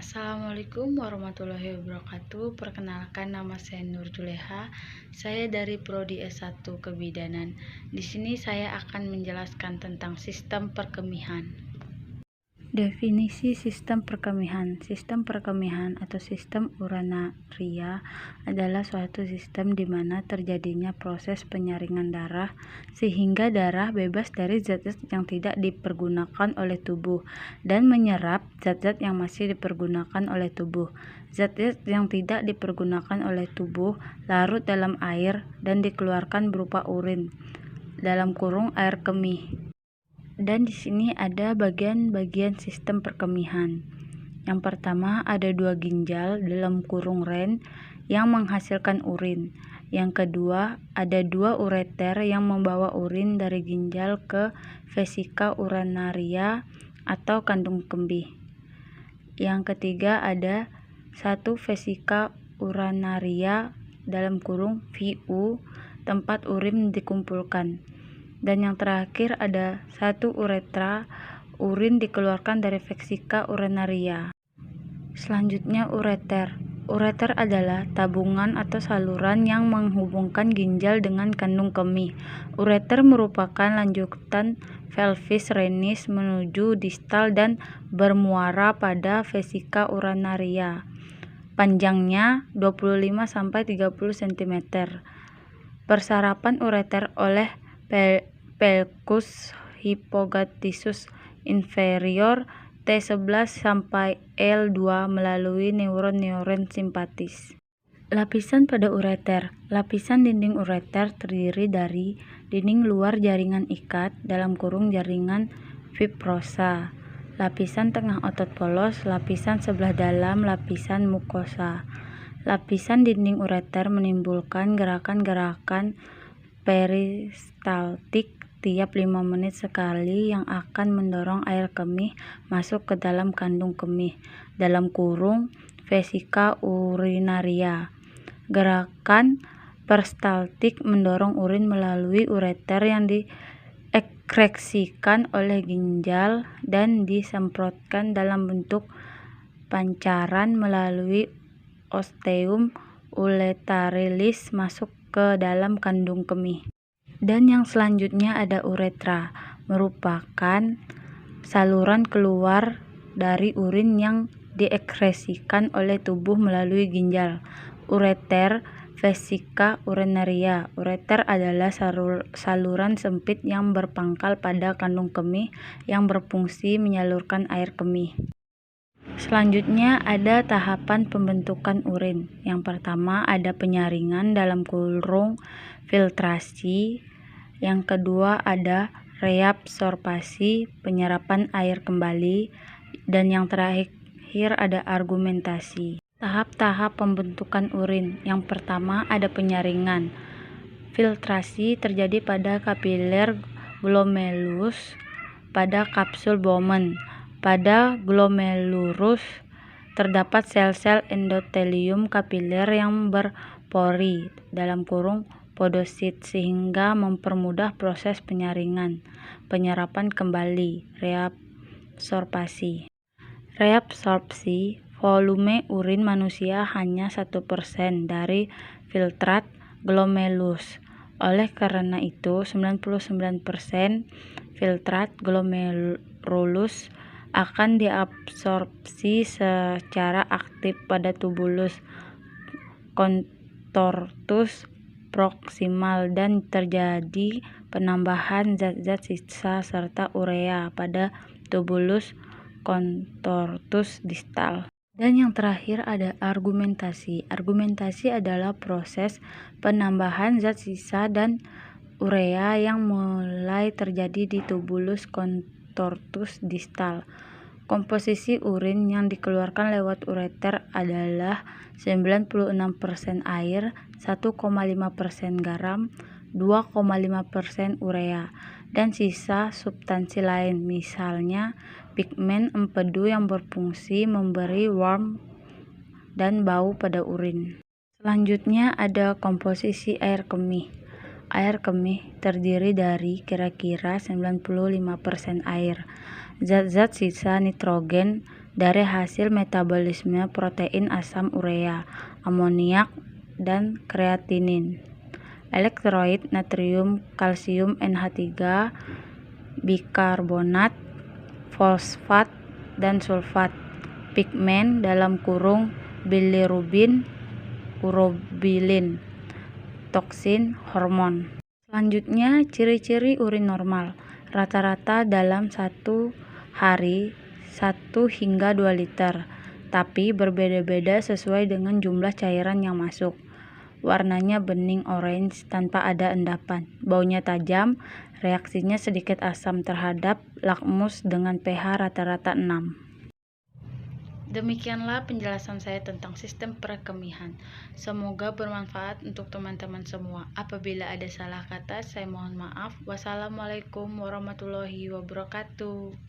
Assalamualaikum warahmatullahi wabarakatuh. Perkenalkan, nama saya Nur Juleha. Saya dari Prodi S1 Kebidanan. Di sini saya akan menjelaskan tentang sistem perkemihan. Definisi sistem perkemihan. Sistem perkemihan atau sistem uranaria adalah suatu sistem di mana terjadinya proses penyaringan darah sehingga darah bebas dari zat-zat yang tidak dipergunakan oleh tubuh dan menyerap zat-zat yang masih dipergunakan oleh tubuh. Zat-zat yang tidak dipergunakan oleh tubuh larut dalam air dan dikeluarkan berupa urin (air kemih). Dan di sini ada bagian-bagian sistem perkemihan. Yang pertama ada 2 ginjal (ren) yang menghasilkan urin. Yang kedua ada 2 ureter yang membawa urin dari ginjal ke vesika urinaria atau kandung kemih. Yang ketiga ada 1 vesika urinaria (VU) tempat urin dikumpulkan. Dan yang terakhir ada 1 uretra, urin dikeluarkan dari vesika urinaria. Selanjutnya ureter. Ureter adalah tabungan atau saluran yang menghubungkan ginjal dengan kandung kemih. Ureter merupakan lanjutan pelvis renis menuju distal dan bermuara pada vesika urinaria. Panjangnya 25-30 cm. Persarapan ureter oleh pelcus hypoglossus inferior T11-L2 melalui neuron simpatis. Lapisan pada ureter. Lapisan dinding ureter terdiri dari dinding luar jaringan ikat (jaringan fibrosa), lapisan tengah otot polos, lapisan sebelah dalam lapisan mukosa. Lapisan dinding ureter menimbulkan gerakan-gerakan peristaltik tiap 5 menit sekali yang akan mendorong air kemih masuk ke dalam kandung kemih (vesika urinaria). Gerakan peristaltik mendorong urin melalui ureter yang diekskresikan oleh ginjal dan disemprotkan dalam bentuk pancaran melalui osteum uretarilis masuk ke dalam kandung kemih. Dan yang selanjutnya ada uretra, merupakan saluran keluar dari urin yang diekskresikan oleh tubuh melalui ginjal. Ureter, vesika urinaria. Ureter adalah saluran sempit yang berpangkal pada kandung kemih yang berfungsi menyalurkan air kemih. Selanjutnya ada tahapan pembentukan urin. Yang pertama ada penyaringan (filtrasi). Yang kedua ada reabsorpsi, penyerapan air kembali. Dan yang terakhir ada argumentasi. Tahap-tahap pembentukan urin. Yang pertama ada penyaringan. Filtrasi terjadi pada kapiler glomerulus pada kapsul Bowman. Pada glomerulus terdapat sel-sel endotelium kapiler yang berpori (podosit) sehingga mempermudah proses penyaringan. Penyerapan kembali, reabsorpsi. Reabsorpsi, volume urin manusia hanya 1% dari filtrat glomerulus. Oleh karena itu, 99% filtrat glomerulus akan diabsorpsi secara aktif pada tubulus contortus proximal dan terjadi penambahan zat-zat sisa serta urea pada tubulus contortus distal. Dan yang terakhir ada argumentasi. Argumentasi adalah proses penambahan zat sisa dan urea yang mulai terjadi di tubulus contortus distal. Komposisi urin yang dikeluarkan lewat ureter adalah 96% air, 1,5% garam, 2,5% urea, dan sisa substansi lain, misalnya pigmen empedu yang berfungsi memberi warna dan bau pada urin. Selanjutnya ada komposisi air kemih. Air kemih terdiri dari kira-kira 95% air, zat-zat sisa nitrogen dari hasil metabolisme protein asam urea, amoniak, dan kreatinin. Elektrolit natrium, kalsium NH3, bikarbonat, fosfat, dan sulfat, pigmen (bilirubin, urobilin), toksin, hormon. Selanjutnya, ciri-ciri urin normal. Rata-rata dalam satu hari 1 hingga 2 liter, tapi berbeda-beda sesuai dengan jumlah cairan yang masuk. Warnanya bening orange tanpa ada endapan. Baunya tajam, reaksinya sedikit asam terhadap lakmus dengan pH rata-rata 6. Demikianlah penjelasan saya tentang sistem perkemihan. Semoga bermanfaat untuk teman-teman semua. Apabila ada salah kata, saya mohon maaf. Wassalamualaikum warahmatullahi wabarakatuh.